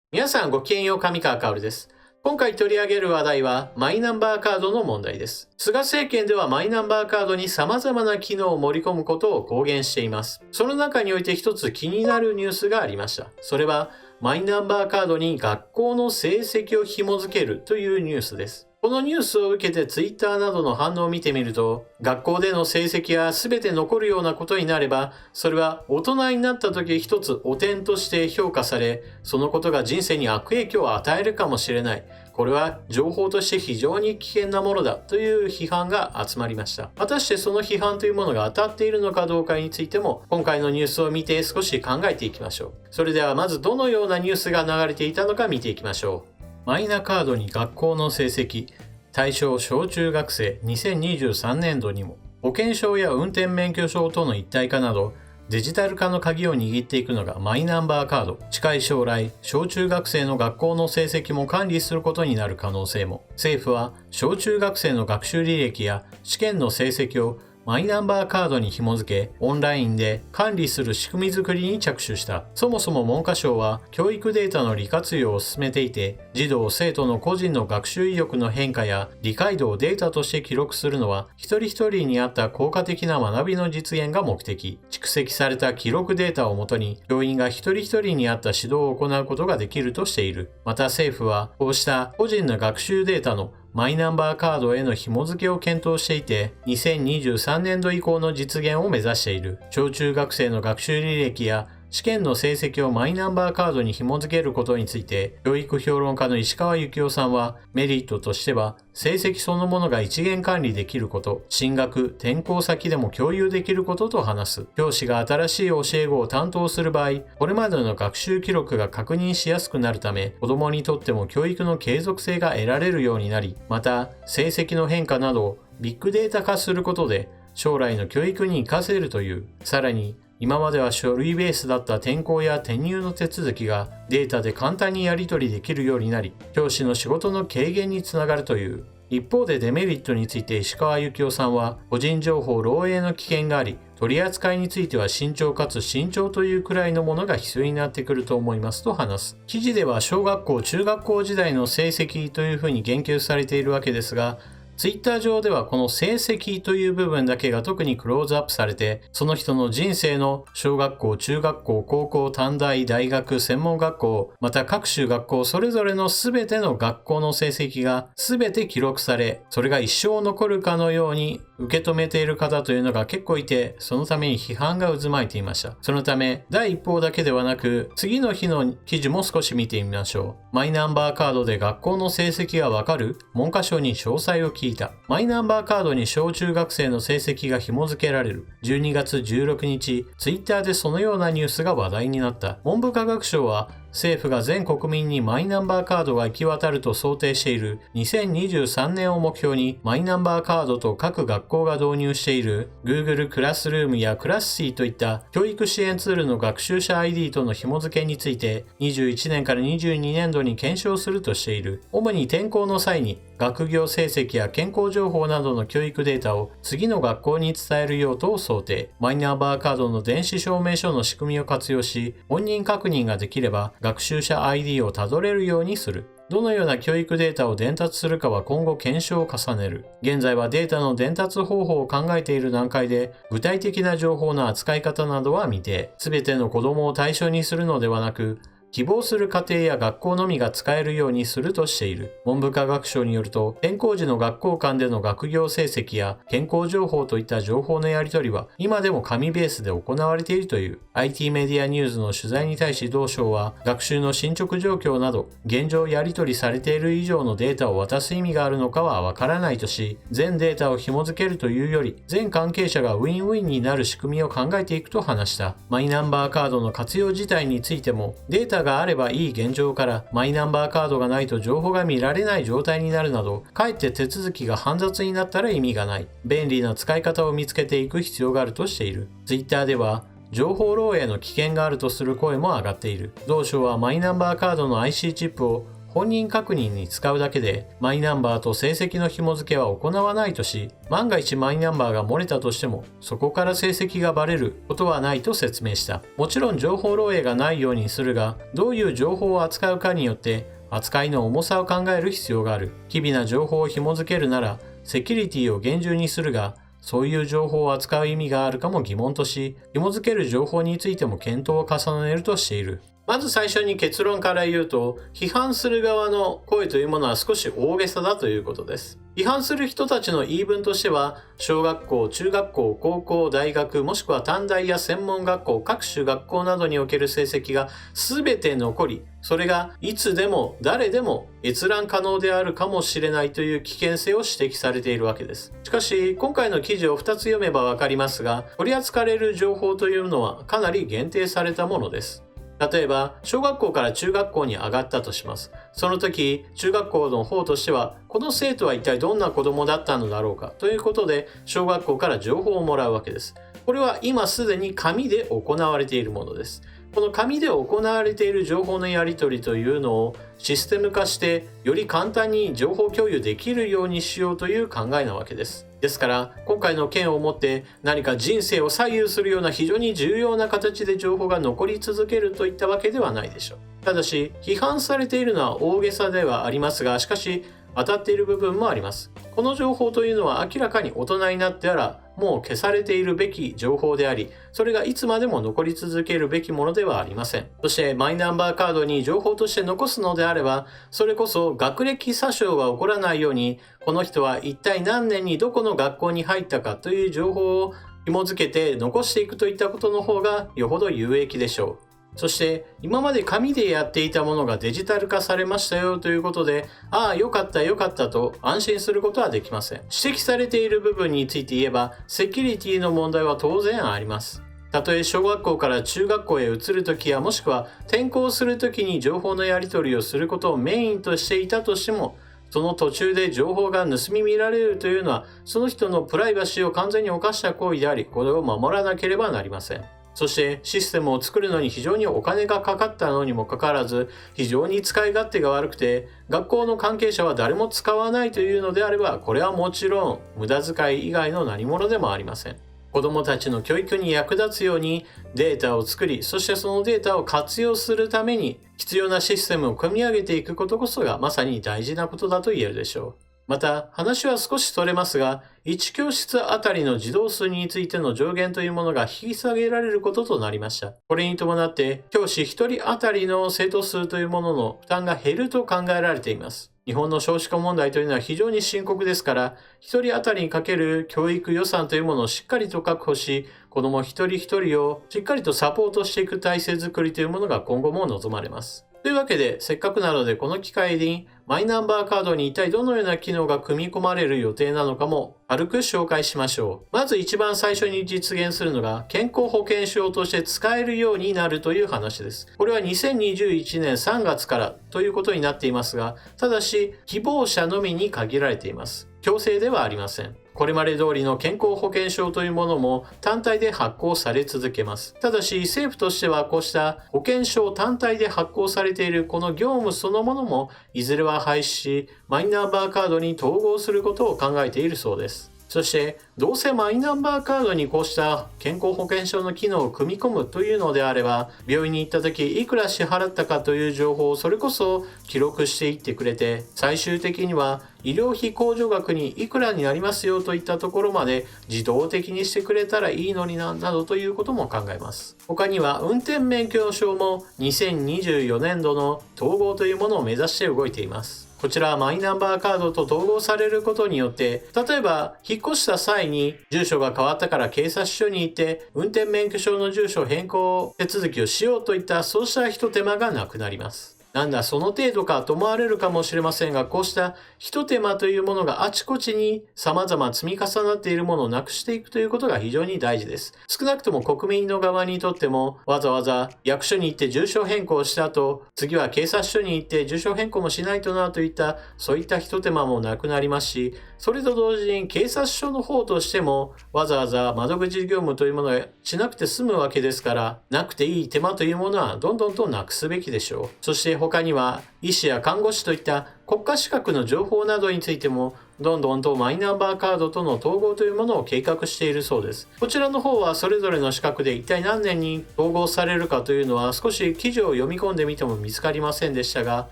皆さんごきげんよう、上川薫です。今回取り上げる話題はマイナンバーカードの問題です。菅政権ではマイナンバーカードに様々な機能を盛り込むことを公言しています。その中において一つ気になるニュースがありました。それはマイナンバーカードに学校の成績を紐付けるというニュースです。このニュースを受けて Twitter などの反応を見てみると、学校での成績が全て残るようなことになれば、それは大人になった時一つ汚点として評価され、そのことが人生に悪影響を与えるかもしれない。これは情報として非常に危険なものだという批判が集まりました。果たしてその批判というものが当たっているのかどうかについても、今回のニュースを見て少し考えていきましょう。それではまずどのようなニュースが流れていたのか見ていきましょう。マイナカードに学校の成績、対象小中学生2023年度にも、保険証や運転免許証との一体化など、デジタル化の鍵を握っていくのがマイナンバーカード。近い将来、小中学生の学校の成績も管理することになる可能性も。政府は、小中学生の学習履歴や試験の成績をマイナンバーカードに紐付け、オンラインで管理する仕組み作りに着手した。そもそも文科省は教育データの利活用を進めていて、児童・生徒の個人の学習意欲の変化や理解度をデータとして記録するのは、一人一人に合った効果的な学びの実現が目的。蓄積された記録データをもとに、教員が一人一人に合った指導を行うことができるとしている。また政府は、こうした個人の学習データのマイナンバーカードへの紐付けを検討していて、2023年度以降の実現を目指している。小中学生の学習履歴や試験の成績をマイナンバーカードに紐付けることについて、教育評論家の石川幸夫さんは、メリットとしては、成績そのものが一元管理できること、進学・転校先でも共有できることと話す。教師が新しい教え子を担当する場合、これまでの学習記録が確認しやすくなるため、子供にとっても教育の継続性が得られるようになり、また、成績の変化などをビッグデータ化することで、将来の教育に活かせるという。さらに、今までは書類ベースだった転校や転入の手続きがデータで簡単にやり取りできるようになり、教師の仕事の軽減につながるという。一方でデメリットについて石川幸夫さんは、個人情報漏洩の危険があり、取り扱いについては慎重かつ慎重というくらいのものが必要になってくると思いますと話す。記事では小学校・中学校時代の成績というふうに言及されているわけですが、ツイッター上ではこの成績という部分だけが特にクローズアップされて、その人の人生の小学校、中学校、高校、短大、大学、専門学校、また各種学校それぞれの全ての学校の成績が全て記録され、それが一生残るかのように受け止めている方というのが結構いて、そのために批判が渦巻いていました。そのため、第一報だけではなく、次の日の記事も少し見てみましょう。マイナンバーカードで学校の成績がわかる？文科省に詳細を聞いた。マイナンバーカードに小中学生の成績が紐付けられる。12月16日、ツイッターでそのようなニュースが話題になった。文部科学省は、政府が全国民にマイナンバーカードが行き渡ると想定している2023年を目標にマイナンバーカードと各学校が導入している Google クラスルームやクラッシーといった教育支援ツールの学習者 ID との紐付けについて21年から22年度に検証するとしている。主に転校の際に学業成績や健康情報などの教育データを次の学校に伝える用途を想定。マイナンバーカードの電子証明書の仕組みを活用し、本人確認ができれば学習者 ID をたどれるようにする。どのような教育データを伝達するかは今後検証を重ねる。現在はデータの伝達方法を考えている段階で、具体的な情報の扱い方などは未定。すべての子供を対象にするのではなく、希望する家庭や学校のみが使えるようにするとしている。文部科学省によると、転校時の学校間での学業成績や健康情報といった情報のやり取りは、今でも紙ベースで行われているという。IT メディアニューズの取材に対し同省は、学習の進捗状況など、現状やり取りされている以上のデータを渡す意味があるのかはわからないとし、全データを紐付けるというより、全関係者がウィンウィンになる仕組みを考えていくと話した。マイナンバーカードの活用自体についても、データがあればいい現状からマイナンバーカードがないと情報が見られない状態になるなど、かえって手続きが煩雑になったら意味がない。便利な使い方を見つけていく必要があるとしている。Twitter では情報漏洩の危険があるとする声も上がっている。同省はマイナンバーカードの IC チップを本人確認に使うだけで、マイナンバーと成績の紐付けは行わないとし、万が一マイナンバーが漏れたとしても、そこから成績がバレることはないと説明した。もちろん情報漏洩がないようにするが、どういう情報を扱うかによって、扱いの重さを考える必要がある。機微な情報を紐付けるなら、セキュリティを厳重にするが、そういう情報を扱う意味があるかも疑問とし、紐付ける情報についても検討を重ねるとしている。まず最初に結論から言うと、批判する側の声というものは少し大げさだということです。批判する人たちの言い分としては、小学校、中学校、高校、大学、もしくは短大や専門学校、各種学校などにおける成績が全て残り、それがいつでも誰でも閲覧可能であるかもしれないという危険性を指摘されているわけです。しかし、今回の記事を2つ読めばわかりますが、取り扱われる情報というのはかなり限定されたものです。例えば、小学校から中学校に上がったとします。その時、中学校の方としては、この生徒は一体どんな子供だったのだろうかということで、小学校から情報をもらうわけです。これは今すでに紙で行われているものです。この紙で行われている情報のやり取りというのをシステム化して、より簡単に情報共有できるようにしようという考えなわけです。ですから、今回の件をもって何か人生を左右するような非常に重要な形で情報が残り続けるといったわけではないでしょう。ただし、批判されているのは大げさではありますが、しかし、当たっている部分もあります。この情報というのは明らかに大人になってからもう消されているべき情報であり、それがいつまでも残り続けるべきものではありません。そしてマイナンバーカードに情報として残すのであれば、それこそ学歴詐称が起こらないように、この人は一体何年にどこの学校に入ったかという情報を紐付けて残していくといったことの方がよほど有益でしょう。そして今まで紙でやっていたものがデジタル化されましたよということで、ああよかったよかったと安心することはできません。指摘されている部分について言えば、セキュリティの問題は当然あります。たとえ小学校から中学校へ移るときや、もしくは転校するときに情報のやり取りをすることをメインとしていたとしても、その途中で情報が盗み見られるというのは、その人のプライバシーを完全に侵した行為であり、これを守らなければなりません。そしてシステムを作るのに非常にお金がかかったのにもかかわらず、非常に使い勝手が悪くて、学校の関係者は誰も使わないというのであれば、これはもちろん無駄遣い以外の何物でもありません。子どもたちの教育に役立つようにデータを作り、そしてそのデータを活用するために必要なシステムを組み上げていくことこそがまさに大事なことだと言えるでしょう。また、話は少しそれますが、1教室あたりの児童数についての上限というものが引き下げられることとなりました。これに伴って、教師1人あたりの生徒数というものの負担が減ると考えられています。日本の少子化問題というのは非常に深刻ですから、1人あたりにかける教育予算というものをしっかりと確保し、子ども一人一人をしっかりとサポートしていく体制づくりというものが今後も望まれます。というわけで、せっかくなのでこの機会にマイナンバーカードに一体どのような機能が組み込まれる予定なのかも軽く紹介しましょう。まず一番最初に実現するのが健康保険証として使えるようになるという話です。これは2021年3月からということになっていますが、ただし希望者のみに限られています。強制ではありません。これまで通りの健康保険証というものも単体で発行され続けます。ただし政府としてはこうした保険証単体で発行されているこの業務そのものもいずれは廃止し、マイナンバーカードに統合することを考えているそうです。そしてどうせマイナンバーカードにこうした健康保険証の機能を組み込むというのであれば、病院に行った時いくら支払ったかという情報をそれこそ記録していってくれて、最終的には医療費控除額にいくらになりますよといったところまで自動的にしてくれたらいいのになどということも考えます。他には運転免許証も2024年度の統合というものを目指して動いています。こちらはマイナンバーカードと統合されることによって、例えば引っ越した際に住所が変わったから警察署に行って運転免許証の住所変更手続きをしようといったそうした一手間がなくなります。なんだその程度かと思われるかもしれませんが、こうした一手間というものがあちこちに様々積み重なっているものをなくしていくということが非常に大事です。少なくとも国民の側にとっても、わざわざ役所に行って住所変更した後、次は警察署に行って住所変更もしないとなといったそういった一手間もなくなりますし、それと同時に警察署の方としてもわざわざ窓口業務というものをしなくて済むわけですから、なくていい手間というものはどんどんとなくすべきでしょう。そして保他には医師や看護師といった国家資格の情報などについてもどんどんとマイナンバーカードとの統合というものを計画しているそうです。こちらの方はそれぞれの資格で一体何年に統合されるかというのは少し記事を読み込んでみても見つかりませんでしたが、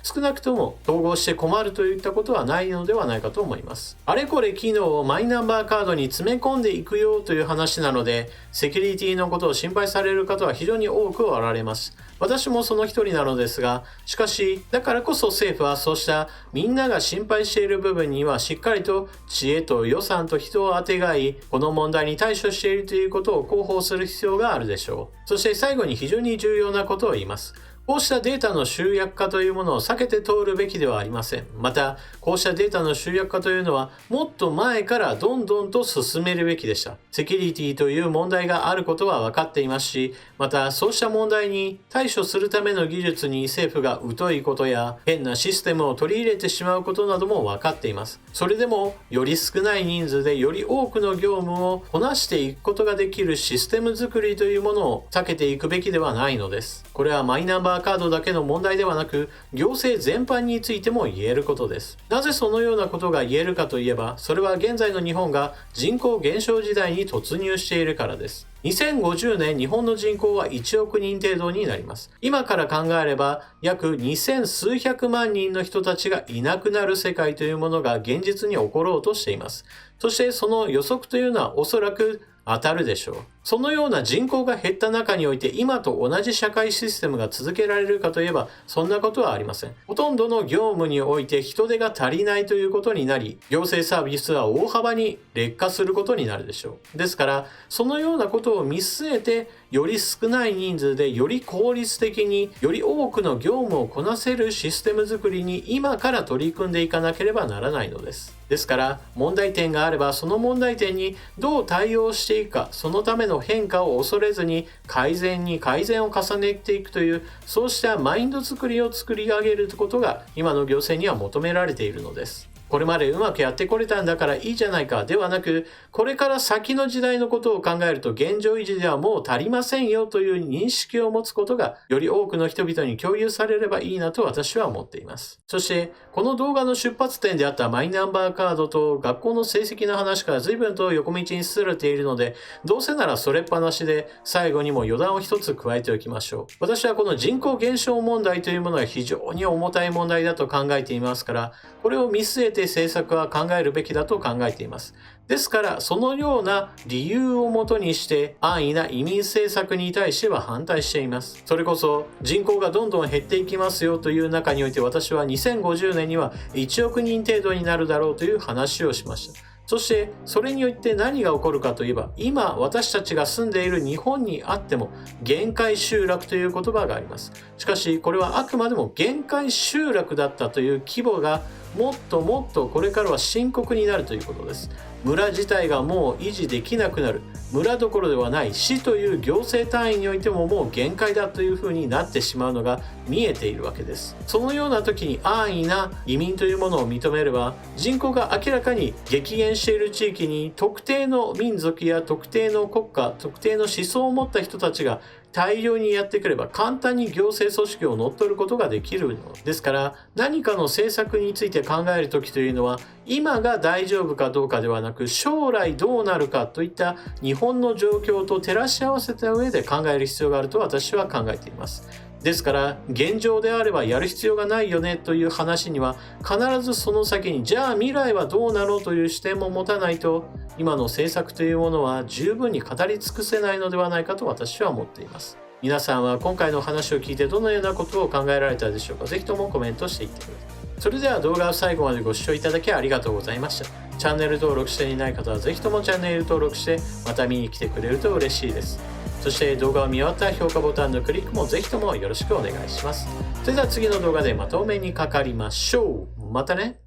少なくとも統合して困るといったことはないのではないかと思います。あれこれ機能をマイナンバーカードに詰め込んでいくよという話なので、セキュリティのことを心配される方は非常に多くおられます。私もその一人なのですが、しかしだからこそ政府はそうしたみんなが心配している部分にはしっかりと知恵と予算と人をあてがい、この問題に対処しているということを広報する必要があるでしょう。そして最後に非常に重要なことを言います。こうしたデータの集約化というものを避けて通るべきではありません。また、こうしたデータの集約化というのはもっと前からどんどんと進めるべきでした。セキュリティという問題があることは分かっていますし、またそうした問題に対処するための技術に政府が疎いことや変なシステムを取り入れてしまうことなども分かっています。それでもより少ない人数でより多くの業務をこなしていくことができるシステム作りというものを避けていくべきではないのです。これはマイナンバーカードだけの問題ではなく、行政全般についても言えることです。なぜそのようなことが言えるかといえば、それは現在の日本が人口減少時代に突入しているからです。2050年、日本の人口は1億人程度になります。今から考えれば、約2000数百万人の人たちがいなくなる世界というものが現実に起ころうとしています。そしてその予測というのはおそらく当たるでしょう。そのような人口が減った中において今と同じ社会システムが続けられるかといえばそんなことはありません。ほとんどの業務において人手が足りないということになり、行政サービスは大幅に劣化することになるでしょう。ですからそのようなことを見据えて、より少ない人数でより効率的により多くの業務をこなせるシステム作りに今から取り組んでいかなければならないのです。ですから問題点があればその問題点にどう対応していくか、そのための変化を恐れずに改善に改善を重ねていくという、そうしたマインド作りを作り上げることが今の行政には求められているのです。これまでうまくやってこれたんだからいいじゃないかではなく、これから先の時代のことを考えると現状維持ではもう足りませんよという認識を持つことがより多くの人々に共有されればいいなと私は思っています。そしてこの動画の出発点であったマイナンバーカードと学校の成績の話から随分と横道に進れているので、どうせならそれっぱなしで最後にも余談を一つ加えておきましょう。私はこの人口減少問題というものは非常に重たい問題だと考えていますから、これを見据えて政策は考えるべきだと考えています。ですからそのような理由をもとにして安易な移民政策に対しては反対しています。それこそ人口がどんどん減っていきますよという中において、私は2050年には1億人程度になるだろうという話をしました。そしてそれによって何が起こるかといえば、今私たちが住んでいる日本にあっても限界集落という言葉があります。しかしこれはあくまでも限界集落だったという規模がもっともっとこれからは深刻になるということです。村自体がもう維持できなくなる、村どころではない市という行政単位においてももう限界だというふうになってしまうのが見えているわけです。そのような時に安易な移民というものを認めれば、人口が明らかに激減している地域に特定の民族や特定の国家、特定の思想を持った人たちが大量にやってくれば簡単に行政組織を乗っ取ることができるのですから、何かの政策について考えるときというのは今が大丈夫かどうかではなく、将来どうなるかといった日本の状況と照らし合わせた上で考える必要があると私は考えています。ですから現状であればやる必要がないよねという話には、必ずその先にじゃあ未来はどうなろうという視点も持たないと、今の政策というものは十分に語り尽くせないのではないかと私は思っています。皆さんは今回の話を聞いてどのようなことを考えられたでしょうか。ぜひともコメントしていってください。それでは動画を最後までご視聴いただきありがとうございました。チャンネル登録していない方はぜひともチャンネル登録してまた見に来てくれると嬉しいです。そして動画を見終わったら評価ボタンのクリックもぜひともよろしくお願いします。それでは次の動画でまたお目にかかりましょう。またね。